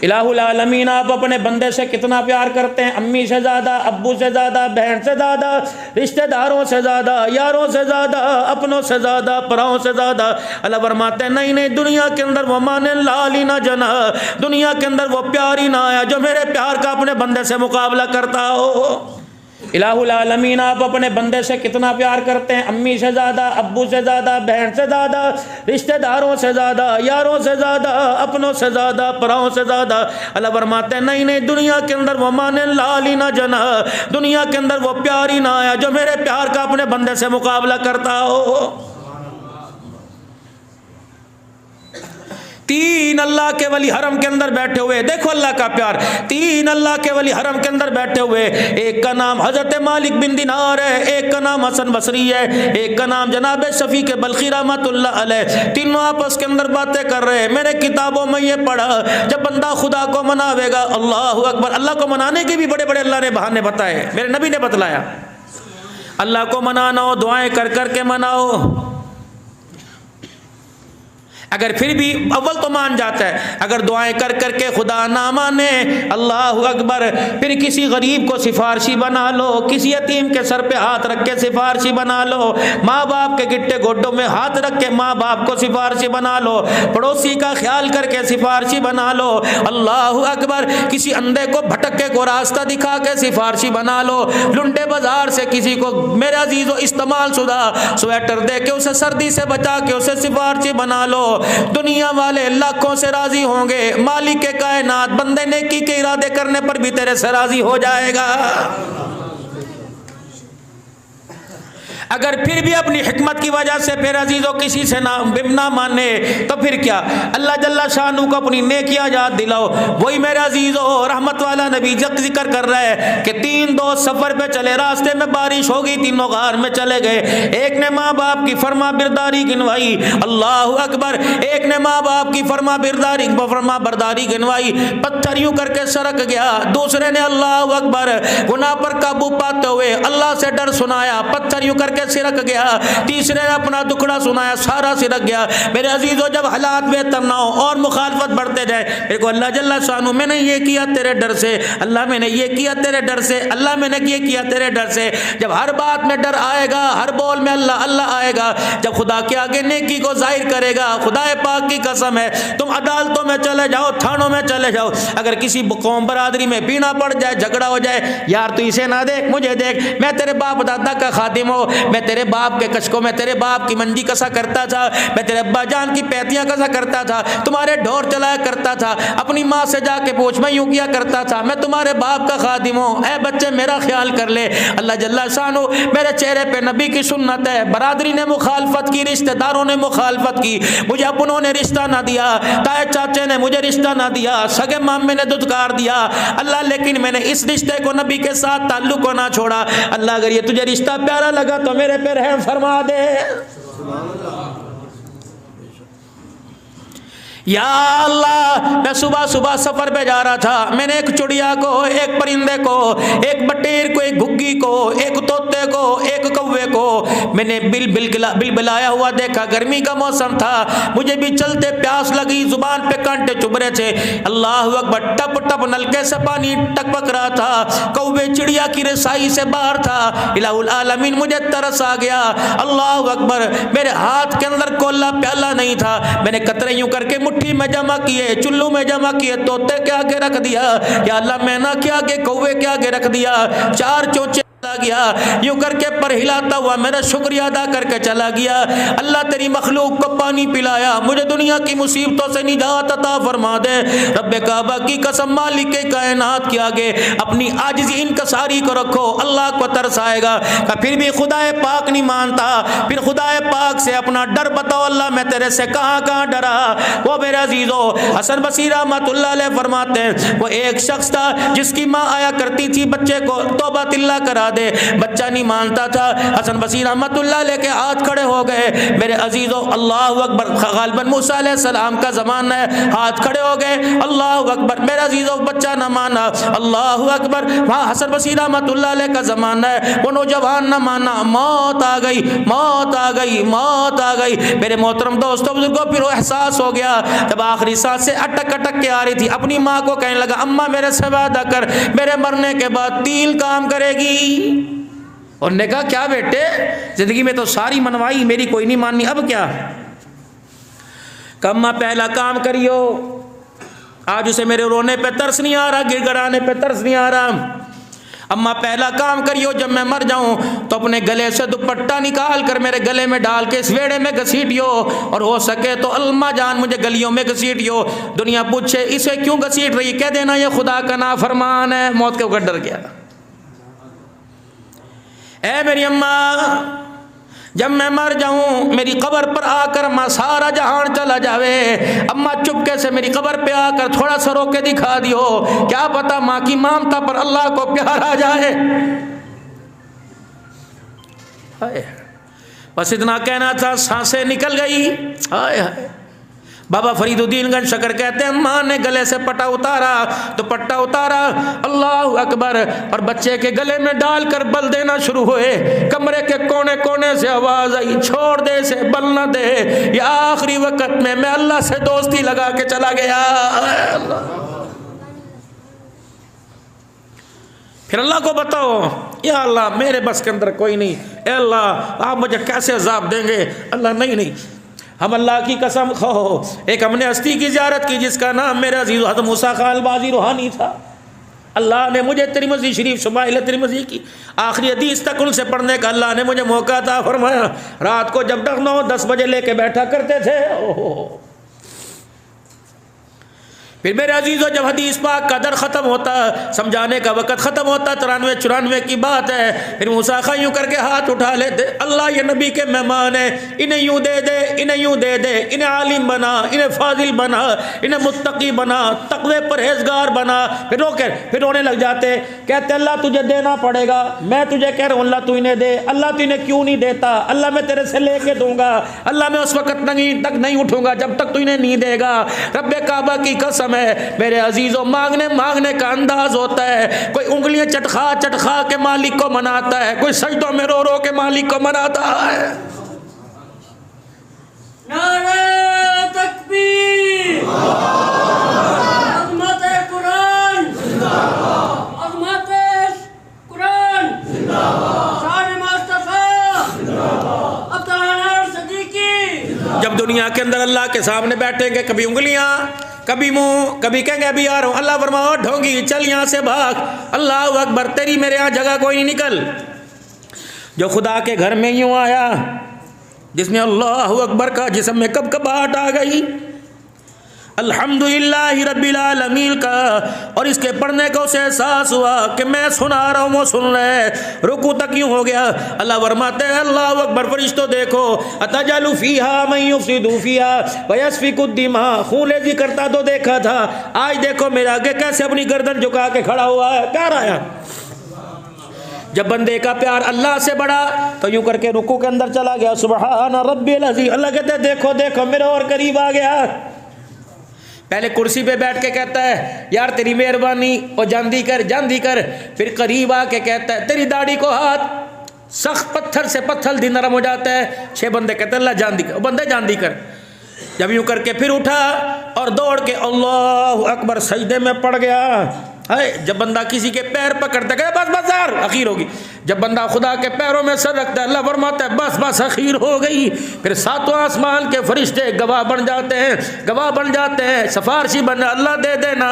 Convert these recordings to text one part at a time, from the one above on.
इलाहुल आलमीन आप अपने बंदे से कितना प्यार करते हैं, अम्मी से ज़्यादा, अब्बू से ज़्यादा, बहन से ज़्यादा, रिश्तेदारों से ज़्यादा, यारों से ज़्यादा, अपनों से ज़्यादा, पराओं से ज़्यादा। अल्लाह फरमाते हैं नहीं नहीं, दुनिया के अंदर वो माने लाली ना जना, दुनिया के अंदर वो प्यार ही ना आया जो मेरे प्यार का अपने बंदे से मुकाबला करता हो। इलाहुल आलमीन आप अपने बंदे से कितना प्यार करते हैं, अम्मी से ज़्यादा, अब्बू से ज़्यादा, बहन से ज़्यादा, रिश्तेदारों से ज़्यादा, यारों से ज़्यादा, अपनों से ज़्यादा, पराओं से ज़्यादा। अल्लाह फरमाते हैं नहीं नहीं, दुनिया के अंदर वो माने लाल ही ना जना, दुनिया के अंदर वो प्यार ही ना आया जो मेरे प्यार का अपने बंदे से मुकाबला करता हो। तीन अल्लाह के वली हरम के अंदर बैठे हुए, देखो अल्लाह का प्यार। तीन अल्लाह के वली हरम के अंदर बैठे हुए, एक का नाम हजरत मालिक बिन दिनार है, एक का नाम हसन बसरी है, एक का नाम जनाब शफी के बल्खी रहमतुल्लाह अलैह। तीनों आपस के अंदर बातें कर रहे हैं। मैंने किताबों में ये पढ़ा, जब बंदा खुदा को मनावेगा, अल्लाह अकबर, अल्लाह को मनाने के भी बड़े बड़े अल्लाह ने बहाने बताए, मेरे नबी ने बतलाया। अल्लाह को मनाना हो, दुआएं कर कर के मनाओ। अगर फिर भी अव्वल तो मान जाता है, अगर दुआएं कर करके खुदा ना माने, अल्लाह अकबर, फिर किसी गरीब को सिफारशी बना लो, किसी यतीम के सर पे हाथ रख के सिफारशी बना लो, माँ बाप के गिट्टे गोड्डों में हाथ रख के माँ बाप को सिफारशी बना लो, पड़ोसी का ख्याल करके सिफारशी बना लो, अल्लाह अकबर, किसी अंधे को भटके को रास्ता दिखा के सिफारशी बना लो, लुंडे बाजार से किसी को मेरे अजीजों इस्तेमाल शुदा स्वेटर दे के उसे सर्दी से बचा के उसे सिफारशी बना लो। दुनिया वाले लाखों से राजी होंगे, मालिक के कायनात बंदे नेकी के इरादे करने पर भी तेरे से राजी हो जाएगा। अगर फिर भी अपनी हिकमत की वजह से फिर अजीजों किसी से ना माने तो फिर क्या, अल्लाह जल्ला शानू को अपनी नेकियां याद दिलाओ। वही मेरे अजीजों रहमत वाला नबी जिक्र कर रहा है कि तीन दोस्त सफर पे चले, रास्ते में बारिश हो गई, तीनों गार में चले गए। एक ने माँ बाप की फरमा बरदारी गिनवाई, अल्लाह अकबर, एक ने माँ बाप की फरमा बरदारी गिनवाई, पत्थर यूं करके सरक गया। दूसरे ने अल्लाह अकबर गुनाह पर काबू पाते हुए अल्लाह से डर सुनाया, पत्थर यूं करके सिरक गया। तीसरे ने अपना दुखड़ा सुनाया, सारा सिरक गया। मेरे अजीजों, जब हालात बेहतर ना हो और मुखालफत बढ़ते जाए, मेरे को अल्लाह जल्ला शानू, मैंने ये किया तेरे डर से, अल्लाह मैंने ये किया तेरे डर से, अल्लाह मैंने ये किया तेरे डर से। जब हर बात में डर आएगा, हर बोल में अल्लाह अल्लाह आएगा, जब खुदा के आगे नेकी को जाहिर करेगा, खुदा पाक की कसम है, तुम अदालतों में चले जाओ, थानों में चले जाओ, अगर किसी कौम बरादरी में पीना पड़ जाए, झगड़ा हो जाए, यार तू इसे ना देख, मुझे देख, मैं तेरे बाप दादा का खादिम हूँ, मैं तेरे बाप के कशकों में तेरे बाप की मंजी कसा करता था, मैं तेरे अब्बा जान की पैतियां कसा करता था, तुम्हारे ढोर चलाया करता था, अपनी माँ से जाके पूछ, मैं यूं किया करता था, मैं तुम्हारे बाप का खादिम हूँ, ऐ बच्चे मेरा ख्याल कर ले। अल्लाह जल्ला शानो, मेरे चेहरे पे नबी की सुन्नत है। बरादरी ने मुखालफत की, रिश्तेदारों ने मुखालफत की, मुझे अपनों ने रिश्ता ना दिया, ताए चाचे ने मुझे रिश्ता ना दिया, सगे मामे ने दुत्कार दिया, अल्लाह लेकिन मैंने इस रिश्ते को, नबी के साथ ताल्लुक को ना छोड़ा। अल्लाह अगर ये तुझे रिश्ता प्यारा लगा तो मेरे पे रहम फरमा दे। या अल्लाह, मैं सुबह सुबह सफर पे जा रहा था, मैंने एक चिड़िया को, एक परिंदे को, एक बटेर को, एक घुग्गी को, एक तोते को, एक कौवे को मैंने बिलबिलाया हुआ देखा। गर्मी का मौसम था, मुझे भी चलते प्यास लगी, जुबान पे कांटे चुभ रहे थे। अल्लाह अकबर, टप टप नलके से पानी टपक रहा था, कौवे चिड़िया की रसाई से बाहर था। इलाहुल आलमीन, मुझे तरस आ गया। अल्लाह अकबर, मेरे हाथ के अंदर कोल्ला प्याला नहीं था, मैंने कतरे यूं करके मुट्ठी में जमा किए, चुल्लू में जमा किए, तोते के आगे रख दिया, या अल्लाह मैना के आगे, कौवे के आगे रख दिया, चार चोंचे गया, यूं करके पर हिलाता हुआ मेरा शुक्रिया अदा करके चला गया। अल्लाह तेरी मखलूक को पानी पिलाया, मुझे दुनिया की मुसीबतों से निजात अता फरमा दे। रब्बे काबा की कसम, मालिक के कायनात के आगे अपनी आजिज़ी इनकसारी को रखो, अल्लाह को तरस आएगा। फिर भी खुदाए पाक नहीं मानता, फिर खुदाए पाक से अपना डर बताओ, अल्लाह मैं तेरे से कहाँ कहाँ डरा। वो मेरे अजीजों, हसन बसरी रहमतुल्लाह अलैह फरमाते हैं, वो एक शख्स था जिसकी माँ आया करती थी बच्चे को तौबा तिल्ला करा उठा दे। बच्चा नहीं मानता था। हसन बसीर रहमतुल्लाह अलैह के हाथ खड़े हो गए। मेरे अजीजों, अल्लाह अकबर, गालिबन मूसा अलैहिस्सलाम का ज़माना है, हाथ खड़े हो गए, अल्लाह अकबर। मेरे अजीजों, बच्चा ना माना, अल्लाह अकबर। वहाँ हसन बसीर रहमतुल्लाह अलैह का ज़माना है, वो नौजवान ना माना, मौत आ गई, मौत आ गई, मौत आ गई। मेरे मोहतरम दोस्तों बुजुर्गों, फिर वो एहसास हो गया जब आखिरी सांस से अटक अटक के आ रही थी, अपनी माँ को कहने लगा, अम्मा मेरे से वादा कर, मेरे मरने के बाद 3 काम करेगी। और ने कहा क्या बेटे, जिंदगी में तो सारी मनवाई, मेरी कोई नहीं माननी, अब क्या? अम्मा पहला काम करियो, आज उसे मेरे रोने पे तरस नहीं आ रहा, गिड़गिड़ाने पे तरस नहीं आ रहा। अम्मा पहला काम करियो, जब मैं मर जाऊं तो अपने गले से दुपट्टा निकाल कर मेरे गले में डाल के इस वेड़े में घसीटियो, और हो सके तो अल्मा जान मुझे गलियों में घसीटियो। दुनिया पूछे इसे क्यों घसीट रही, कह देना ये खुदा का नाफरमान है। मौत के ऊपर डर गया। ऐ मेरी अम्मा, जब मैं मर जाऊं मेरी कब्र पर आकर अम्मा सारा जहान चला जावे, अम्मा चुपके से मेरी कब्र पे आकर थोड़ा सा रोके दिखा दियो, क्या पता माँ की ममता पर अल्लाह को प्यार आ जाए। बस इतना कहना था, सांसें निकल गई। हाय हाय। बाबा फरीदुद्दीन गंज शकर कहते हैं, माँ ने गले से पट्टा उतारा तो पट्टा उतारा, अल्लाह अकबर, और बच्चे के गले में डालकर बल देना शुरू हुए। कमरे के कोने कोने से आवाज आई, छोड़ दे से बल न दे, या आखिरी वक्त में मैं अल्लाह से दोस्ती लगा के चला गया। फिर अल्लाह को बताओ, या अल्लाह मेरे बस के अंदर कोई नहीं, अल्लाह आप मुझे कैसे अजाब देंगे। अल्लाह नहीं नहीं, हम अल्लाह की कसम खो, एक हमने हस्ती की ज़ियारत की जिसका नाम मेरे अजीज़ हज़रत मूसा खान अल-बाज़ी रूहानी था। अल्लाह ने मुझे तिरमिज़ी शरीफ शमाइल तिरमिज़ी की आखिरी हदीस तक उनसे पढ़ने का अल्लाह ने मुझे मौका था फरमाया। रात को जब तक 9-10 बजे लेके बैठा करते थे। ओहो। फिर मेरे अजीज़ों, जब हदीस पाक का दर ख़त्म होता, समझाने का वक़्त ख़त्म होता, 93-94 की बात है, फिर मूसा खां यूँ करके हाथ उठा लेते, अल्लाह ये नबी के मेहमान है, इन्हें यूँ दे दे, इन्हें यूँ दे दे, इन्हें आलिम बना, इन्हें फाजिल बना, इन्हें मुत्तकी बना, तक़वे परहेज़गार बना। फिर रोने लग जाते, कहते अल्लाह तुझे देना पड़ेगा, मैं तुझे कह रहा हूँ अल्लाह तू इन्हें दे। अल्लाह तू इन्हें क्यों नहीं देता? अल्लाह मैं तेरे से लेके दूँगा, अल्लाह मैं उस वक़्त तक नहीं उठूँगा जब तक तू इन्हें नहीं देगा। रब्बे काबा की कसम है मेरे अजीजों, मांगने का अंदाज होता है। कोई उंगलियां चटखा के मालिक को मनाता है, कोई सजदों में रो के मालिक को मनाता है। नारे तकबीर, अज़मत कुरान जिंदाबाद, अज़मत कुरान जिंदाबाद, शान मुस्तफा जिंदाबाद, अब्दुल सदीकी। जब दुनिया के अंदर अल्लाह के सामने बैठेंगे, कभी उंगलियां, कभी मुंह, कभी कहेंगे अभी आ रहा हूँ, अल्लाह फरमाओ ढोंगी चल यहाँ से भाग, अल्लाह अकबर, तेरी मेरे यहाँ जगह कोई नहीं, निकल। जो खुदा के घर में यूँ आया, जिसमें अल्लाह अकबर का जिस्म में कब कबाहट आ गई, अल्हम्दुलिल्लाह रब्बिल आलमीन का, और इसके पढ़ने का उसे एहसास हुआ कि मैं सुना रहा हूँ वो सुन रहे, रुकू तक यूँ हो गया। अल्लाह फरमाते हैं, अल्लाह अकबर, फरिश्तों देखो, अतजअलु फीहा मन युफ्सिदु फीहा व यस्फिकु दिमा, खून-ए-ज़ी करता तो देखा था, आज देखो मेरे आगे कैसे अपनी गर्दन झुका के खड़ा हुआ है। क्या रहा है? जब बंदे का प्यार अल्लाह से बढ़ा तो यूँ करके रुकू के अंदर चला गया, सुबहान रब्बिल अज़ीम। अल्लाह कहते हैं देखो देखो मेरे और करीब आ गया। पहले कुर्सी पे बैठ के कहता है यार तेरी मेहरबानी, और जांदी कर, फिर करीब आके कहता है तेरी दाढ़ी को हाथ, सख्त पत्थर से पत्थर दिन नरम हो जाता है। 6 बंदे कहते हैं अल्लाह जांदी कर, बंदे जांदी कर। जब यूँ करके फिर उठा और दौड़ के अल्लाह अकबर सजदे में पड़ गया। है जब बंदा किसी के पैर पकड़ता है बस बस यार अखीर होगी, जब बंदा खुदा के पैरों में सर रखता है अल्लाह फरमाता है बस बस अखीर हो गई। फिर 7वां आसमान के फरिश्ते गवाह बन जाते हैं, सिफारशी बन, अल्लाह दे देना,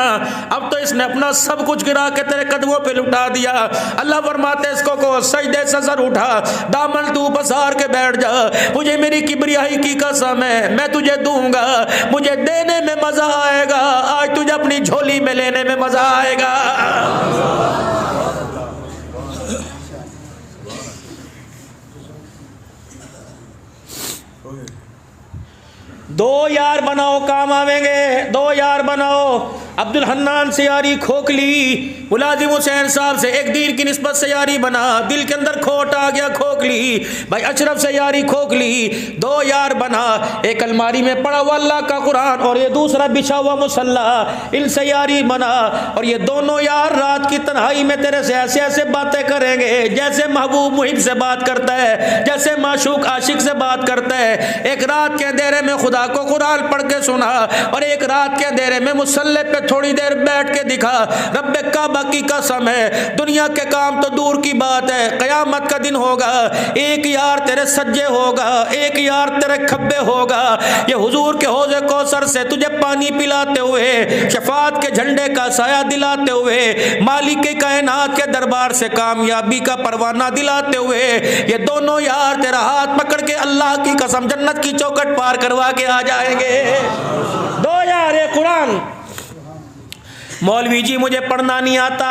अब तो इसने अपना सब कुछ गिरा के तेरे कदमों पे लुटा दिया। अल्लाह फरमाते इसको को सजदे से सर उठा, दामन तू पसार के बैठ जा, मुझे मेरी किबरियाई की कसम है मैं तुझे दूंगा, मुझे देने में मजा आएगा, आज तुझे अपनी झोली में लेने में मजा आएगा। 2 यार बनाओ काम आवेंगे, 2 यार बनाओ। अब्दुल हन्नान से यारी खोखली, मुलाजिम हुसैन साहब से एक दीन की निस्बत से यारी बना, दिल के अंदर खोट आ गया खोखली, भाई अशरफ से यारी खोखली, दो यार बना, एक अलमारी में पड़ा हुआ अल्लाह का कुरान और ये दूसरा बिछा हुआ मुसल्ला, इनसे यारी बना। और ये दोनों यार रात की तन्हाई में तेरे से ऐसे ऐसे बातें करेंगे जैसे महबूब मुहिब से बात करता है, जैसे माशूक आशिक से बात करता है। एक रात के अंधेरे में खुदा को कुरान पढ़ के सुना और एक रात के अंधेरे में मुसल्ले पे थोड़ी देर बैठ के दिखा। रब्बे काबा की कसम है, दुनिया के काम तो दूर की बात है, कयामत का दिन होगा, एक यार तेरे सज्जे होगा, एक यार तेरे खब्बे होगा। ये हुजूर के हौज़े कौसर से तुझे पानी पिलाते हुए, शफाअत के झंडे का साया दिलाते हुए, मालिक के कायनात के दरबार से कामयाबी का परवाना दिलाते हुए, ये दोनों यार तेरा हाथ पकड़ के अल्लाह की कसम जन्नत की चौखट पार करवा के आ जाएंगे। दो यार ये कुरान। मौलवी जी मुझे पढ़ना नहीं आता,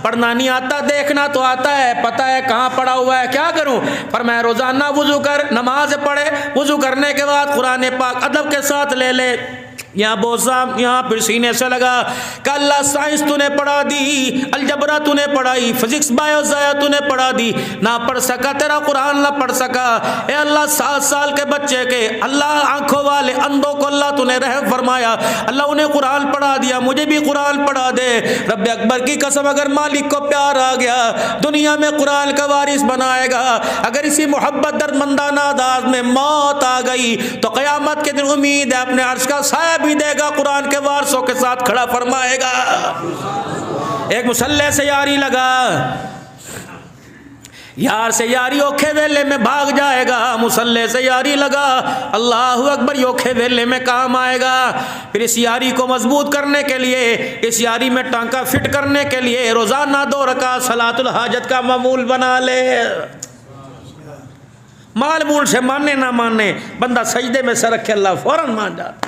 पढ़ना नहीं आता, देखना तो आता है, पता है कहाँ पड़ा हुआ है, क्या करूं? पर मैं रोजाना वुजू कर, नमाज पढ़े, वुजू करने के बाद कुरान पाक अदब के साथ ले ले, यहाँ बोसा यहाँ फिर सीने से लगा कि अल्लाह साइंस तूने पढ़ा दी, अलजबरा तूने पढ़ाई, फिजिक्स बायो ज़ाया तूने पढ़ा दी, ना पढ़ सका तेरा कुरान ना पढ़ सका। ए अल्लाह 7 साल के बच्चे के अल्लाह आंखों वाले अंधों को अल्लाह तूने रहम फरमाया, अल्लाह उन्हें कुरान पढ़ा दिया, मुझे भी कुरान पढ़ा दे। रब अकबर की कसम अगर मालिक को प्यार आ गया दुनिया में कुरान का वारिस बनाएगा। अगर इसी मोहब्बत दर्दमंदाना अंदाज में मौत आ गई तो क़यामत के दिन उम्मीद है अपने अर्श का साया भी देगा, कुरान के वारसों के साथ खड़ा फरमाएगा। एक मुसल्ले से यारी लगा, यार से यारी ओखे वेले में भाग जाएगा, मुसल्ले से यारी लगा, अल्लाह अकबर योखे वेले में काम आएगा। फिर इस यारी को मजबूत करने के लिए, इस यारी में टांका फिट करने के लिए रोजाना 2 रकात सलातुल हाजत का मामूल बना ले। माल मूल से माने ना माने, बंदा सजदे में सर रखे अल्लाह फौरन मान जाता।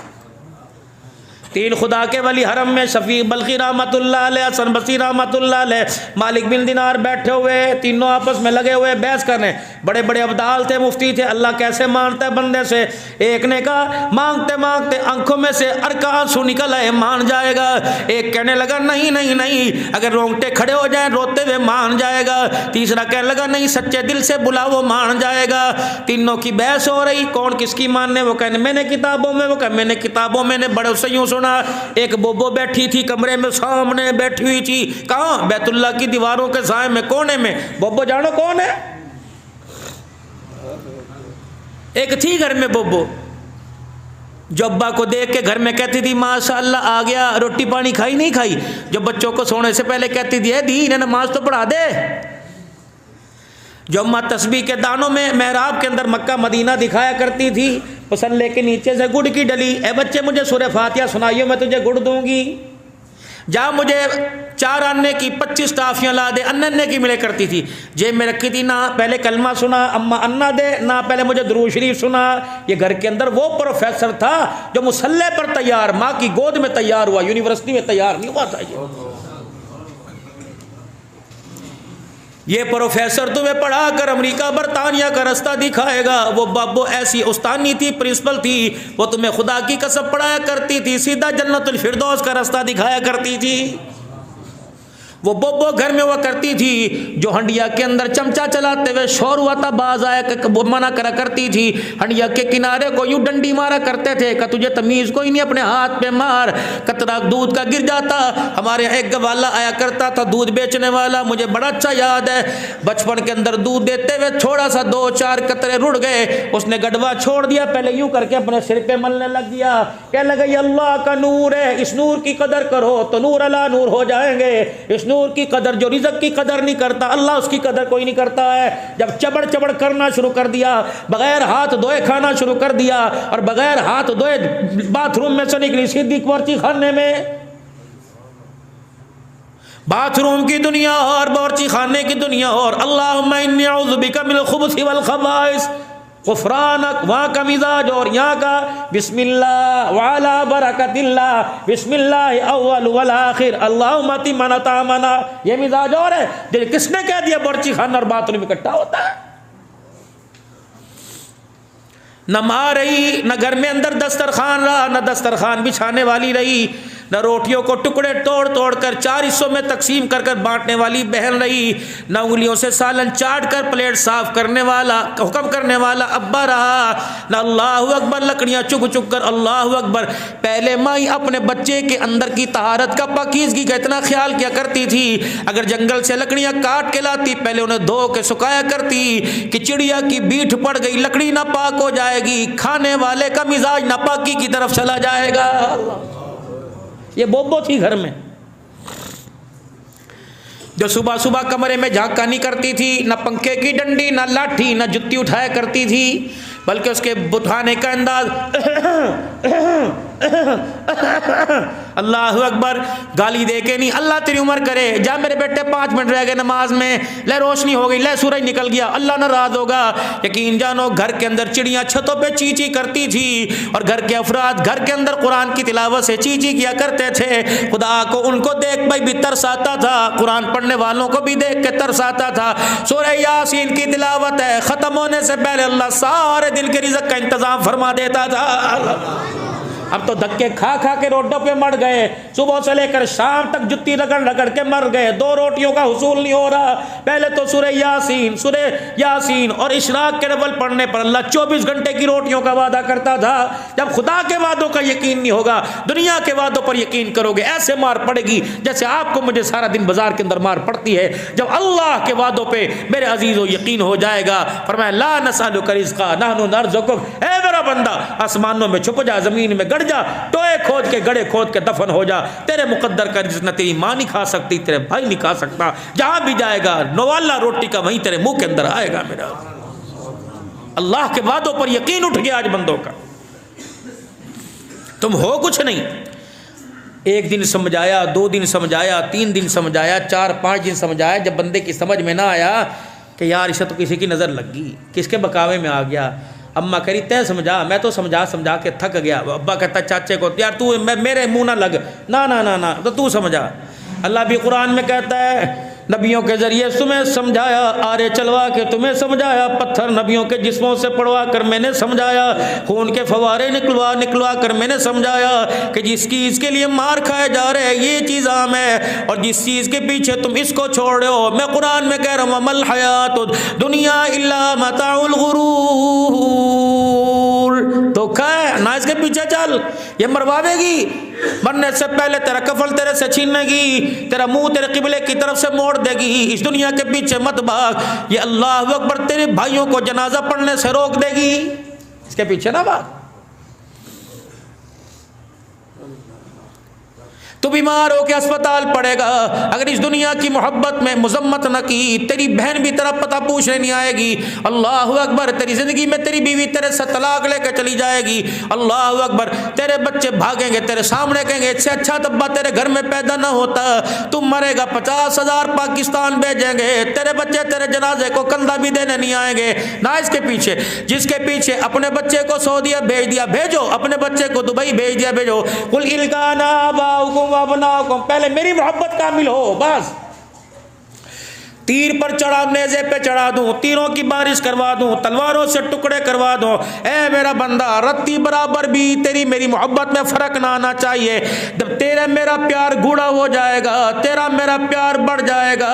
3 खुदा के वली हरम में शफीक बल्खी रहमतुल्लाह अलैह, हसन बसी रहमतुल्लाह अलैह, मालिक बिन दिनार बैठे हुए, तीनों आपस में लगे हुए बहस करने। बड़े बड़े अब्दाल थे, मुफ्ती थे, अल्लाह कैसे मानता है बंदे से। एक ने कहा मांगते मांगते आंखों में से अरका आंसू निकल आए, मान जाएगा। एक कहने लगा नहीं नहीं नहीं, अगर रोंगटे खड़े हो जाए रोते हुए मान जाएगा। तीसरा कहने लगा नहीं, सच्चे दिल से बुला वो मान जाएगा। तीनों की बहस हो रही, कौन किसकी मानने। वो कहने मैंने किताबों में, वो कह मैंने किताबों में, ने बड़े से यूं सुना। एक बोबो बैठी थी कमरे में, सामने बैठी हुई थी, कहां? बैतुल्ला की दीवारों के साए में, कोने में। बोबो जानो कौन है? एक थी घर में बोबो, जो अब्बा को देख के घर में कहती थी माशाअल्लाह आ गया, रोटी पानी खाई नहीं खाई। जो बच्चों को सोने से पहले कहती थी दी इन्हें नमाज तो पढ़ा दे। जो अम्मा तस्बीह के दानों में मेहराब के अंदर मक्का मदीना दिखाया करती थी, पसल्ले के नीचे से गुड़ की डली, ए बच्चे मुझे सूरह फातिहा सुनाइयो मैं तुझे गुड़ दूंगी। जा मुझे 4 अन्ने की 25 टाफियाँ ला दे, अन्ने की मिले करती थी। जेब में रखी थी, ना पहले कलमा सुना अम्मा अन्ना दे, ना पहले मुझे दुरूद शरीफ सुना। ये घर के अंदर वो प्रोफेसर था जो मुसल्ले पर तैयार, माँ की गोद में तैयार हुआ, यूनिवर्सिटी में तैयार नहीं हुआ था। ये प्रोफेसर तुम्हें पढ़ाकर अमेरिका बरतानिया का रास्ता दिखाएगा। वो बाबो ऐसी उस्तानी थी, प्रिंसिपल थी, वो तुम्हें खुदा की कसम पढ़ाया करती थी, सीधा जन्नतुल फिरदौस का रास्ता दिखाया करती थी। वो बोबो घर में हुआ करती थी जो हंडिया के अंदर चमचा चलाते हुए शोर हुआ था, बाज आया मना करा करती थी। हंडिया के किनारे को यूं डंडी मारा करते थे कि तुझे तमीज कोई नहीं, अपने हाथ पे मार। कतरा दूध का गिर जाता। हमारे यहाँ एक गवाला आया करता था, दूध बेचने वाला, मुझे बड़ा अच्छा याद है। बचपन के अंदर दूध देते हुए थोड़ा सा 2-4 कतरे रुड़ गए, उसने गड़वा छोड़ दिया, पहले यूं करके अपने सिर पे मलने लग गया। क्या लगा ये अल्लाह का नूर है, इस नूर की कदर करो तो नूर अला नूर हो जाएंगे। इस नूर की कदर, जो रिज़्क़ की कदर नहीं करता अल्लाह उसकी कदर कोई नहीं करता है। जब चबड़ चबड़ करना शुरू कर दिया, बगैर हाथ धोए खाना शुरू कर दिया और बगैर हाथ धोए बाथरूम में से निकली सीधी बावर्ची खाने में। बाथरूम की दुनिया और बावर्ची खाने की दुनिया और। अल्लाहुम्मा इन्नी अऊज़ु बिका मिनल खुबुसी वल खबाइस, गुफ़रानक, वहाँ का मिजाज और यहाँ का बिस्मिल्लाह वाला बरकतिल्लाह, बिस्मिल्लाह अव्वल वल आखिर, अल्लाहुम्मा तिमना तामना, ये मिजाज और है। किसने कह दिया बर्ची खाना और बाथरूम इकट्ठा होता है? न माँ रही, न घर में अंदर दस्तरखान रहा, न दस्तरखान बिछाने वाली रही, न रोटियों को टुकड़े तोड़ तोड़ कर 4 हिस्सों में तकसीम कर कर बांटने वाली बहन रही, न उंगलियों से सालन चाट कर प्लेट साफ करने वाला हुक्म करने वाला अब्बा रहा, न अल्लाह अकबर लकड़ियाँ चुग चुग कर अल्लाह अकबर। पहले माई अपने बच्चे के अंदर की तहारत का पाकीज़गी का इतना ख्याल किया करती थी, अगर जंगल से लकड़ियाँ काट के लाती पहले उन्हें धो के सुखाया करती कि चिड़िया की बीठ पड़ गई लकड़ी नापाक हो जाएगी, खाने वाले का मिजाज नापाकी की तरफ चला जाएगा। ये बोबो थी घर में जो सुबह सुबह कमरे में झांका नहीं करती थी, न पंखे की डंडी न लाठी न जुत्ती उठाया करती थी, बल्कि उसके बुठाने का अंदाज अल्लाह अकबर गाली दे के नहीं, अल्लाह तेरी उम्र करे, जा मेरे बेटे 5 मिनट रह गए नमाज में, ले रोशनी हो गई, ले सूरज निकल गया, अल्लाह नाराज होगा। यकीन जानो घर के अंदर चिड़ियाँ छतों पे ची ची करती थी और घर के अफराद घर के अंदर कुरान की तिलावत से ची ची किया करते थे। खुदा को उनको देख भाई भी तरस आता था, कुरान पढ़ने वालों को भी देख के तरस आता था। सूरह यासीन की तिलावत है, ख़त्म होने से पहले अल्लाह सारे दिन के रिज़्क़ का इंतज़ाम फरमा देता था। अब तो धक्के खा खा के रोडों पे मर गए, सुबह से लेकर शाम तक जुत्ती रगड़ रगड़ के मर गए, 2 रोटियों का हुसूल नहीं हो रहा। पहले तो सूरह यासीन और इशराक के नवल पढ़ने पर अल्लाह 24 घंटे की रोटियों का वादा करता था। जब खुदा के वादों का यकीन नहीं होगा, दुनिया के वादों पर यकीन करोगे, ऐसे मार पड़ेगी जैसे आपको मुझे सारा दिन बाजार के अंदर मार पड़ती है। जब अल्लाह के वादों पे मेरे अजीजों यकीन हो जाएगा, फरमाया ला नसअलुका रिज़्क़ा नहनु नरज़ुकुक, ऐ मेरा बंदा आसमानों में छुप जा, जमीन में गड़ जा, टोए खोद के गड़े खोद के दफन हो जा, तेरे मुकद्दर का रिज़्क़ न तेरी माँ नहीं खा सकती, तेरे भाई नहीं खा सकता, जहां भी जाएगा नवाला रोटी का वहीं तेरे मुंह के अंदर आएगा। मेरा अल्लाह के वादों पर यकीन उठ गया आज बंदों का। तुम हो कुछ नहीं, 1 दिन समझाया, 2 दिन समझाया, 3 दिन समझाया, 4-5 दिन समझाया, जब बंदे की समझ में ना आया कि यार इसे तो किसी की नज़र लग गई, किसके बकावे में आ गया, अम्मा कह रही तय समझा, मैं तो समझा समझा के थक गया। अब्बा कहता चाचे को यार तू मेरे मुंह ना लग, ना ना ना ना तो तू समझा। अल्लाह भी कुरान में कहता है नबियों के ज़रिए तुम्हें समझाया, आरे चलवा के तुम्हें समझाया, पत्थर नबियों के जिस्मों से पड़वा कर मैंने समझाया, खून के फवारे निकलवा कर मैंने समझाया कि जिस चीज़ के लिए मार खाए जा रहे हैं ये चीज़ आम है, और जिस चीज़ के पीछे तुम इसको छोड़ रहे हो, मैं कुरान में कह रहा हूँ अमल हयातुद दुनिया इल्ला मताउल गुरूर, धोखा है ना, इसके पीछे चल, ये मरवावेगी, मरने से पहले तेरा कफल तेरे से छीनेगी, तेरा मुंह तेरे किबले की तरफ से मोड़ देगी, इस दुनिया के पीछे मत भाग, ये अल्लाह अकबर तेरे भाइयों को जनाजा पढ़ने से रोक देगी, इसके पीछे ना भाग। तो बीमार हो के अस्पताल पड़ेगा, अगर इस दुनिया की मोहब्बत में मुजम्मत न की, तेरी बहन भी तेरा पता पूछने नहीं आएगी। अल्लाह अकबर, तेरी जिंदगी में तेरी बीवी तेरे से तलाक लेकर चली जाएगी। अल्लाह अकबर, तेरे बच्चे भागेंगे, तेरे सामने कहेंगे इससे अच्छा तब्बा तेरे घर में पैदा ना होता, तुम मरेगा 50,000 पाकिस्तान भेजेंगे, तेरे बच्चे तेरे जनाजे को कंधा भी देने नहीं आएंगे ना। इसके पीछे जिसके पीछे अपने बच्चे को सऊदीया भेज दिया भेजो, अपने बच्चे को दुबई भेज दिया भेजो, कुल इल्काना आबाउकुम वअबनाउकुम, पहले मेरी मोहब्बत कामिल हो, बस तीर पर चढ़ा, नेज़े पे चढ़ा दूं, तीरों की बारिश करवा दूं, तलवारों से टुकड़े करवा दूं, ए मेरा बंदा रत्ती बराबर भी तेरी मेरी मोहब्बत में फ़र्क ना आना चाहिए। जब तेरा मेरा प्यार गूढ़ा हो जाएगा, तेरा मेरा प्यार बढ़ जाएगा,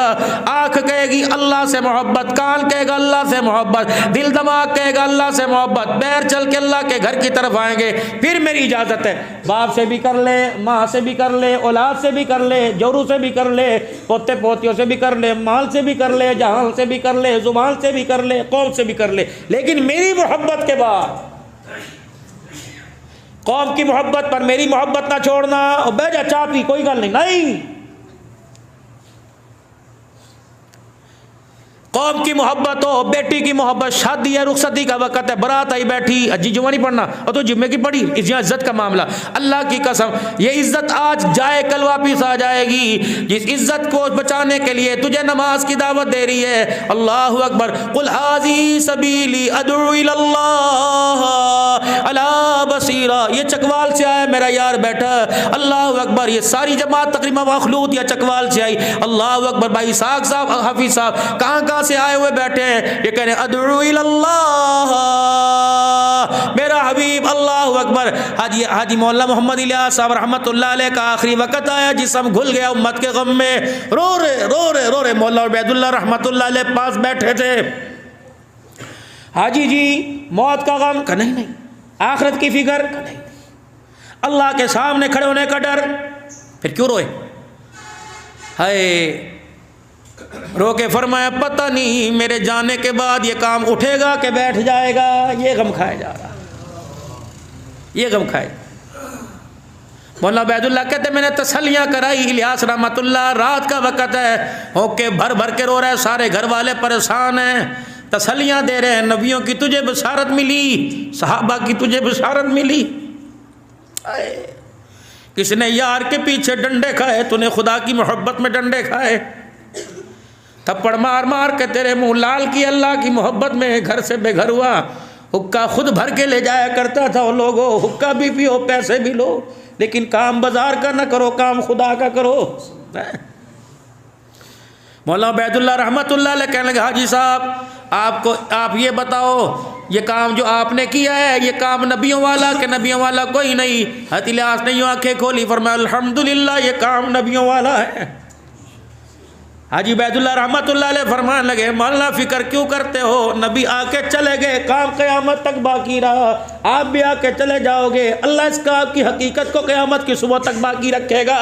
आँख कहेगी अल्लाह से मोहब्बत, कान कहेगा अल्लाह से मोहब्बत, दिल दिमाग कहेगा अल्लाह से मोहब्बत, पैर चल के अल्लाह के घर की तरफ आएंगे, फिर मेरी इजाज़त है। बाप से भी कर ले, माँ से भी कर ले, औलाद से भी कर ले, जोरू से भी कर ले, पोते पोतियों से भी कर ले, माल से भी कर ले, जहान से भी कर ले, जुबान से भी कर ले, कौम से भी कर ले, लेकिन मेरी मोहब्बत के बाद कौम की मोहब्बत पर मेरी मोहब्बत ना छोड़ना। और बेजा चाह पी कोई गल नहीं, नहीं कौम की मोहब्बत हो, बेटी की मोहब्बत, शादी है, रुखसती का वक़्त है, बारात आई बैठी, अजी जुम्मा नहीं पढ़ना और तो जुम्मे की पढ़ी, इज्जत का मामला, अल्लाह की कसम ये इज्जत आज जाए कल वापिस आ जाएगी। जिस इज्जत को बचाने के लिए तुझे नमाज की दावत दे रही है, अल्लाह अकबर, कुल हाज़ी सबीली अदउ इलल्लाह अला बसीरा, ये चकवाल से आया मेरा यार बैठा, अल्लाह अकबर, ये सारी जमात तकरीबन मखलूत या चकवाल से आई, अल्लाह अकबर। भाई साग साहब, हाफिज साहब कहाँ से आए हुए बैठे हैं, ये कह रहे अदउ इल्लल्लाह, मेरा हबीब, अल्लाह अकबर। हाजी मौलाना मोहम्मद इलियास साहब रहमतुल्लाह अलैह का आखिरी वक्त आया, जिस्म घुल गया उम्मत के गम में, रो रहे मौलाना उबैदुल्लाह रहमतुल्लाह अलैह पास बैठे थे। हाजी जी मौत का गम का नहीं, आखिरत की फिक्र का नहीं, अल्लाह के सामने खड़े होने का डर, फिर क्यों रोए? हाय रो के फरमाया पता नहीं मेरे जाने के बाद ये काम उठेगा कि बैठ जाएगा, ये गम खाया जा रहा, ये गम खाए। मौलाना उबैदुल्लाह कहते मैंने तसल्लियाँ कराई, इलियास रहमतुल्लाह रात का वक़्त है, होके भर भर के रो रहे, सारे घर वाले परेशान हैं, तसल्लियाँ दे रहे हैं, नबियों की तुझे बशारत मिली, सहाबा की तुझे बशारत मिली, किसने यार के पीछे डंडे खाए, तूने खुदा की मोहब्बत में डंडे खाए, थप्पड़ मार मार के तेरे मुंह लाल की, अल्लाह की मोहब्बत में घर से बेघर हुआ, हुक्का खुद भर के ले जाया करता था। वो लोगो हुक्का भी पियो, पैसे भी लो, लेकिन काम बाजार का ना करो, काम खुदा का करो। मौलाना उबैदुल्लाह रहमतुल्लाह अलैह कहने लगे हाजी साहब आप ये बताओ, ये काम जो आपने किया है ये काम नबियों वाला के नबियों वाला कोई नहीं? हज़रत इलियास ने यूँ आंखें खोली, फरमाया अल्हम्दुलिल्लाह ये काम नबियों वाला है। हाजी उबैदुल्लाह रहमतुल्लाह अलैह फरमाने लगे मौलाना फिक्र क्यों करते हो, नबी आके चले गए, काम क़यामत तक बाकी रहा, आप भी आके चले जाओगे, अल्लाह इस काम की हकीकत को क़यामत की सुबह तक बाकी रखेगा।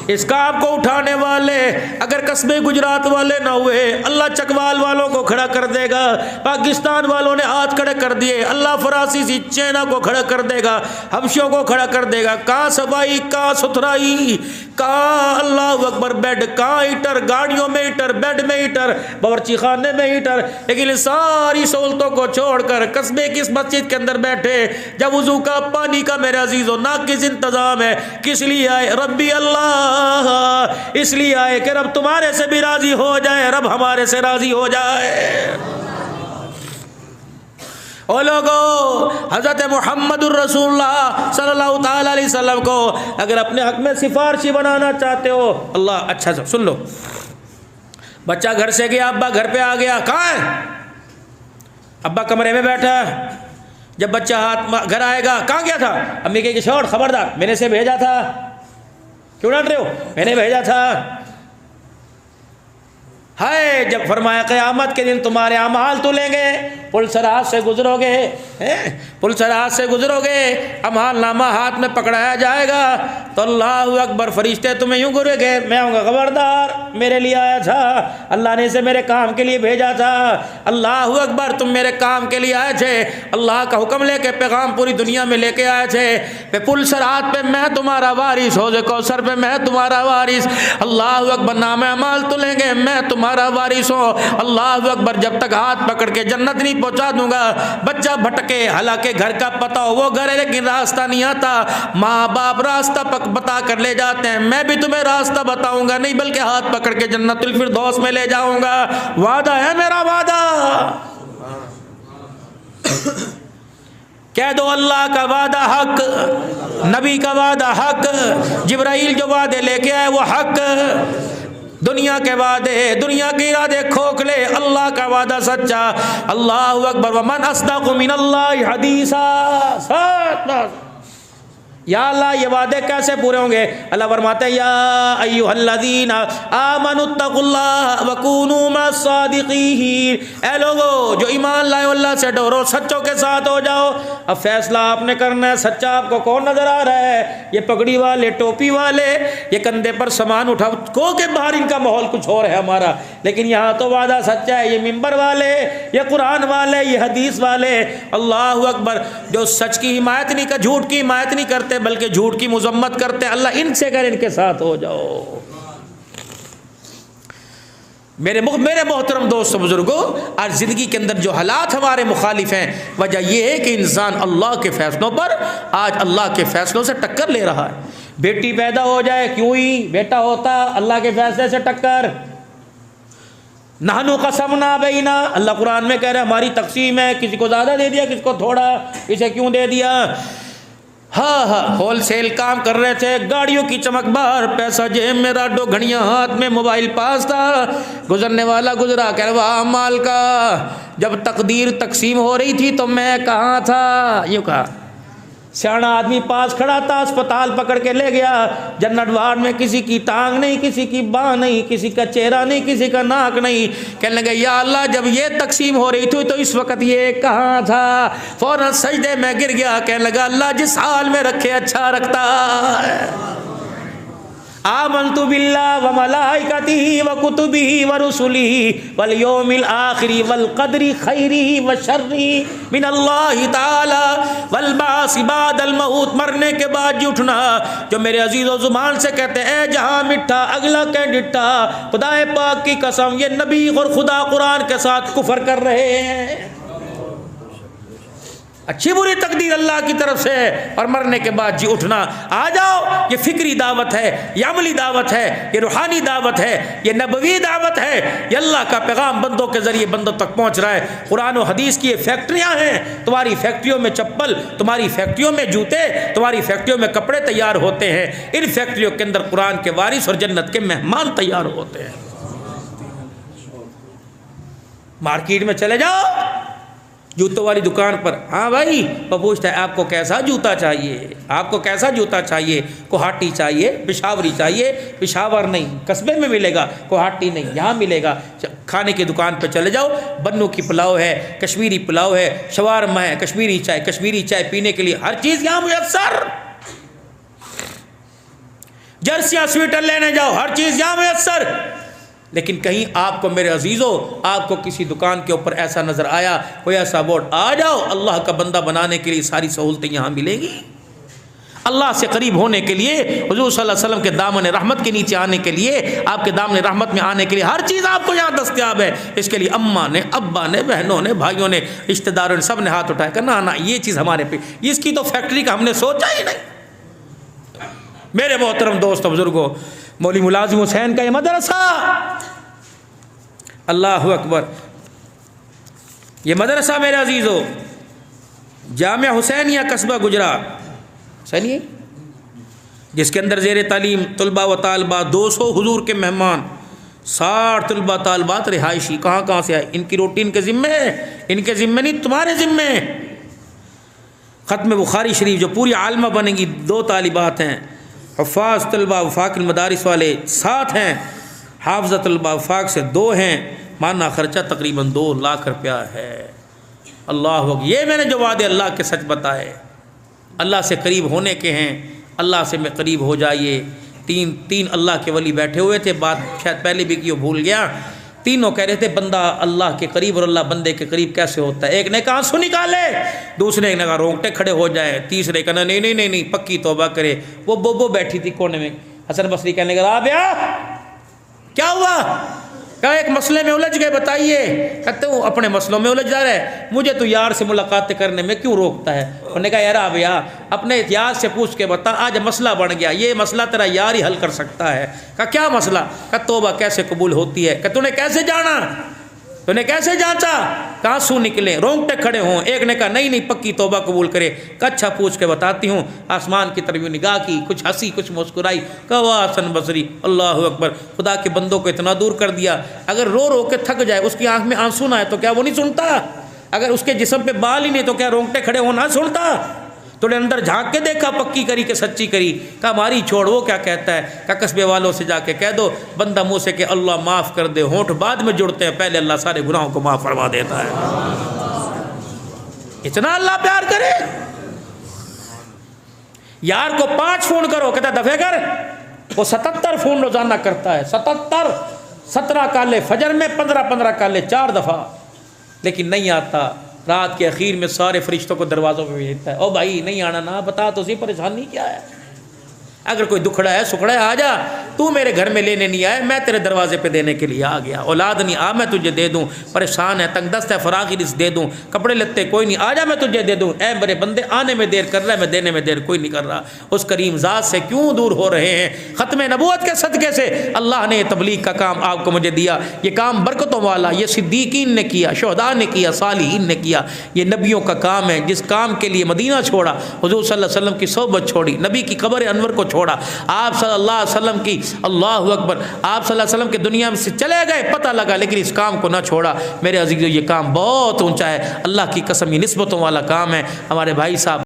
इस काम को उठाने वाले अगर कस्बे गुजरात वाले ना हुए, अल्लाह चकवाल वालों को खड़ा कर देगा, पाकिस्तान वालों ने हाथ खड़े कर दिए, अल्लाह फरासी सी चाइना को खड़ा कर देगा, हबशियों को खड़ा कर देगा। कहाँ सफाई, कहाँ सुथराई, कहाँ अल्लाह अकबर बेड, कहाँ हीटर, गाड़ियों में हीटर, बेड में हीटर, बावर्ची खाने में हीटर, लेकिन सारी सहूलतों को छोड़कर कस्बे की इस मस्जिद के अंदर बैठे, जब वुजू का पानी का मेरे अजीजों ना किस इंतजाम है, किस लिए आए? रब्बी अल्लाह, इसलिए आए कि रब तुम्हारे से भी राजी हो जाए, रब हमारे से राजी हो जाए। ओ लोगों, हज़रत मुहम्मदुर रसूलुल्लाह सल्लल्लाहु ताला अलैहि वसल्लम को अगर अपने हक में सिफारशी बनाना चाहते हो, अल्लाह अच्छा सा सुन लो, बच्चा घर से गया, अब्बा घर पे आ गया, कहाँ है? अब्बा कमरे में बैठा है। जब बच्चा हाथ घर आएगा, कहाँ गया था? अम्मी कहेगी छोड़, खबरदार मैंने से भेजा था, क्यों डांट रहे हो, मैंने भेजा था। हाय जब फरमाया क़यामत के दिन तुम्हारे अमाल तुलेंगे, पुलसराज से गुजरोगे, पुलसराज से गुजरोगे, अमाल नामा हाथ में पकड़ाया जाएगा, तो अल्लाह अकबर फरिश्ते तुम्हें यूँ गुरेगे, मैं आऊँगा खबरदार मेरे लिए आया था, अल्लाह ने इसे मेरे काम के लिए भेजा था, अल्लाह अकबर तुम मेरे काम के लिए आए थे, अल्लाह का हुक्म लेके पैगाम पूरी दुनिया में लेके आए थे, पे पुलसराज पे मैं तुम्हारा वारिस, हौज़े कौसर पे मैं तुम्हारा वारिस, अल्लाह अकबर नाम अमाल तुलेंगे, मैं तुम्हारा वारिस हो, अल्लाह अकबर जब तक हाथ पकड़ के जन्नत नहीं पहुंचा दूंगा। बच्चा भटके, हालांकि घर का पता हो वो घर है लेकिन रास्ता नहीं आता, माँ बाप रास्ता बता कर ले जाते हैं, मैं भी तुम्हें रास्ता बताऊंगा नहीं बल्कि हाथ पकड़ के जन्नतुल फिरदौस में ले जाऊंगा, वादा है मेरा वादा। कह दो अल्लाह का वादा हक, नबी का वादा हक, जिब्राइल जो वादे लेके आए वो हक, दुनिया के वादे, दुनिया के इरादे खोखले, अल्लाह का वादा सच्चा। अल्लाहु अकबर, वमन अस्दक़ु मिनल्लाहि हदीसा। या अल्लाह ये वादे कैसे पूरे होंगे? अल्लाह फरमाते हैं या अय्युहल्लज़ीना आमनुत्तकुल्लाह वकूनू मस्सादिक़ीन, ऐ लोगो जो ईमान लाए अल्लाह से डरो, सच्चों के साथ हो जाओ। अब फैसला आपने करना है, सच्चा आपको कौन नजर आ रहा है? ये पगड़ी वाले, टोपी वाले, ये कंधे पर सामान उठा को के बाहर इनका माहौल कुछ और है हमारा, लेकिन यहाँ तो वादा सच्चा है। ये मिंबर वाले, ये कुरान वाले, ये हदीस वाले, अल्लाह अकबर, जो सच की हिमायत नहीं कर, झूठ की हिमायत नहीं करते बल्कि झूठ की मुजम्मत करते, अल्लाह इनसे कर इनके साथ हो जाओ। मेरे मोहतरम दोस्तों बुजुर्गों, आज ज़िंदगी के अंदर जो हालात हमारे मुखालिफ हैं, वजह यह है कि इंसान अल्लाह के फ़ैसलों पर, आज अल्लाह के फ़ैसलों से टक्कर ले रहा है। बेटी पैदा हो जाए, क्यों ही बेटा होता, अल्लाह के फ़ैसले से टक्कर। नहनु क़समना बैना, अल्लाह कुरान में कह रहा है हमारी तकसीम है, किसी को ज़्यादा दे दिया, किसी को थोड़ा, इसे क्यों दे दिया। हाँ हाँ होलसेल काम कर रहे थे, गाड़ियों की चमक बाहर, पैसा जेब में, राडो घड़ियाँ हाथ में, मोबाइल पास था। गुजरने वाला गुजरा, कह रहा वाह माल का, जब तकदीर तकसीम हो रही थी तो मैं कहाँ था, यूँ कहा। सियाना आदमी पास खड़ा था, अस्पताल पकड़ के ले गया। जन्नत वार्ड में किसी की टांग नहीं, किसी की बाँह नहीं, किसी का चेहरा नहीं, किसी का नाक नहीं। कहने लगे या अल्लाह जब ये तकसीम हो रही थी तो इस वक्त ये कहाँ था। फौरन सजदे में गिर गया, कहने लगा अल्लाह जिस हाल में रखे अच्छा रखता है। आमन्तु बिल्लाहि व मलाइकतिही व कुतुबिही व रुसुलिही वल यौमिल आखिरी वल क़द्रि खैरिही व शर्रिही मिनल्लाहि ताला वल बाअस बादल मौत, मरने के बाद जी उठना। जो मेरे अजीज़ों ज़ुबान से कहते हैं जहाँ मिठा अगला कह डिट्ठा, खुदाए पाक की कसम ये नबी और खुदा कुरान के साथ कुफर कर रहे हैं। अच्छी बुरी तकदीर अल्लाह की तरफ से, और मरने के बाद जी उठना। आ जाओ, ये फिक्री दावत है, ये अमली दावत है, ये रूहानी दावत है, ये नबवी दावत है। ये अल्लाह का पैगाम बंदों के ज़रिए बंदों तक पहुँच रहा है। कुरान और हदीस की ये फैक्ट्रियाँ हैं। तुम्हारी फैक्ट्रियों में चप्पल, तुम्हारी फैक्ट्रियों में जूते, तुम्हारी फैक्ट्रियों में कपड़े तैयार होते हैं। इन फैक्ट्रियों के अंदर कुरान के वारिस और जन्नत के मेहमान तैयार होते हैं। मार्केट में चले जाओ, जूतों वाली दुकान पर, हाँ भाई, वो पूछता है आपको कैसा जूता चाहिए, आपको कैसा जूता चाहिए, कोहाटी चाहिए, पिशावरी चाहिए, पिशावर नहीं कस्बे में मिलेगा, कोहाटी नहीं यहाँ मिलेगा। खाने की दुकान पर चले जाओ, बन्नू की पुलाव है, कश्मीरी पुलाव है, शवारमा है, कश्मीरी चाय पीने के लिए हर चीज़ यहाँ मुयस्सर। जर्सियाँ स्वेटर लेने जाओ, हर चीज़ यहाँ मुयस्सर। लेकिन कहीं आपको मेरे अजीज़ों, आपको किसी दुकान के ऊपर ऐसा नज़र आया, कोई ऐसा बोर्ड, आ जाओ अल्लाह का बंदा बनाने के लिए सारी सहूलतें यहाँ मिलेंगी। अल्लाह से करीब होने के लिए, हुज़ूर सल्लल्लाहु अलैहि वसल्लम के दामन रहमत के नीचे आने के लिए, आपके दामन रहमत में आने के लिए हर चीज़ आपको यहाँ दस्तयाब है। इसके लिए अम्मा ने, अब्बा ने, बहनों ने, भाइयों ने, रिश्तेदारों ने, सब ने हाथ उठाया, ना ना ये चीज़ हमारे पे, इसकी तो फैक्ट्री का हमने सोचा ही नहीं। मेरे मोहतरम दोस्त बुजुर्गों, मौलवी मुलाजिम हुसैन का ये मदरसा, अल्लाह अकबर, ये मदरसा मेरे अजीज़ों, जामिया हुसैनिया कस्बा गुजरात, सही, जिसके अंदर ज़ेर तालीम तलबा व तालबा 200 हुजूर के मेहमान, 60 तलबा तालबात रिहायशी, कहाँ से आए, इनकी रोटी इनके ज़िम्मे, इनके ज़िम्मे नहीं तुम्हारे ज़िम्मे। ख़त्म बुखारी शरीफ जो पूरी आलमा बनेंगी, 2 तालिबात हैं, हफ़ाज़ तलबा वफ़ाक़ मदारिस वाले 7 हैं, हाफ़ज़ा तलबा वफ़ाक़ से 2 हैं, माना ख़र्चा तकरीबन 2 लाख रुपया है। अल्लाह, ये मैंने जो वादे अल्लाह के सच बताए, अल्लाह से करीब होने के हैं, अल्लाह से मैं करीब हो जाइए। तीन अल्लाह के वली बैठे हुए थे, बात शायद पहले भी की भूल गया। तीनों कह रहे थे बंदा अल्लाह के करीब और अल्लाह बंदे के करीब कैसे होता है। एक ने कहा आंसू निकाले, दूसरे ने कहा रोंगटे खड़े हो जाए, तीसरे कहना नहीं पक्की तौबा करे। वो बोबो बैठी थी कोने में, हसन बसरी कहने लगा राबिया क्या हुआ, कहा एक मसले में उलझ गए बताइए। कहते हो अपने मसलों में उलझ जा रहा है, मुझे तो यार से मुलाकातें करने में क्यों रोकता है। उन्होंने कहा यार राबिया अपने यार से पूछ के बता, आज मसला बन गया, ये मसला तेरा यार ही हल कर सकता है। कहा क्या मसला। कहा तौबा कैसे कबूल होती है। कहा तूने कैसे जाना, तूने कैसे जांचा। कहा आंसू निकले, रोंगटे खड़े हों। एक ने कहा नहीं पक्की तौबा कबूल करे। अच्छा पूछ के बताती हूँ। आसमान की तरफ निगाह की, कुछ हंसी कुछ मुस्कुराई। कहा वाह हसन बसरी, अल्लाह अकबर, खुदा के बंदों को इतना दूर कर दिया। अगर रो रो के थक जाए, उसकी आंख में आंसू ना आए तो क्या वो नहीं सुनता। अगर उसके जिस्म पे बाल ही नहीं तो क्या रोंगटे खड़े होना सुनता। थोड़े अंदर झांक के देखा, पक्की करी के सच्ची करी। कहा हमारी छोड़, वो क्या कहता है। कहा कस्बे वालों से जाके कह दो बंदा मुँह से कि अल्लाह माफ़ कर दे, होंठ बाद में जुड़ते हैं, पहले अल्लाह सारे गुनाहों को माफ़ फरमा देता है। इतना अल्लाह प्यार करे। यार को 5 फ़ोन करो, कहता दफे कर। वो 77 फ़ोन रोजाना करता है, 77, 17 काले फजर में, 15 काले 4 दफ़ा, लेकिन नहीं आता। रात के आखिर में सारे फरिश्तों को दरवाज़ों पे भेजता है, ओ भाई नहीं आना ना, बता तो सही परेशानी क्या है। अगर कोई दुखड़ा है सुखड़ा है, आ जा, तू मेरे घर में लेने नहीं आया, मैं तेरे दरवाजे पे देने के लिए आ गया। औलाद नहीं, आ मैं तुझे दे दूँ, परेशान है, तंगदस्त है, फरागी रिज़्क़ दे दूँ, कपड़े लत्ते कोई नहीं, आ जा मैं तुझे दे दूँ। ऐ मेरे बंदे, आने में देर कर रहा है, मैं देने में देर कोई नहीं कर रहा। उस करीम ज़ात से क्यों दूर हो रहे हैं? ख़त्म नबूवत के सदक़े से अल्लाह ने तबलीग का काम आपको मुझे दिया। ये काम बरकतों वाला, ये सिद्दीकीन ने किया, शुहदा ने किया, सालिहीन ने किया। ये नबियों का काम है। जिस काम के लिए मदीना छोड़ा, हुज़ूर सल्लल्लाहु अलैहि वसल्लम की सोहबत छोड़ी, नबी की कब्र अनवर को छोड़ा, आप सल्लल्लाहु अलैहि वसल्लम की, अल्लाहु अकबर, आप सल्लल्लाहु अलैहि वसल्लम की दुनिया में से चले गए, पता लगा, लेकिन इस काम को ना छोड़ा। मेरे अज़ीज़ों, ये काम बहुत ऊंचा है। अल्लाह की कसम, ये निस्बतों वाला काम है। हमारे भाई साहब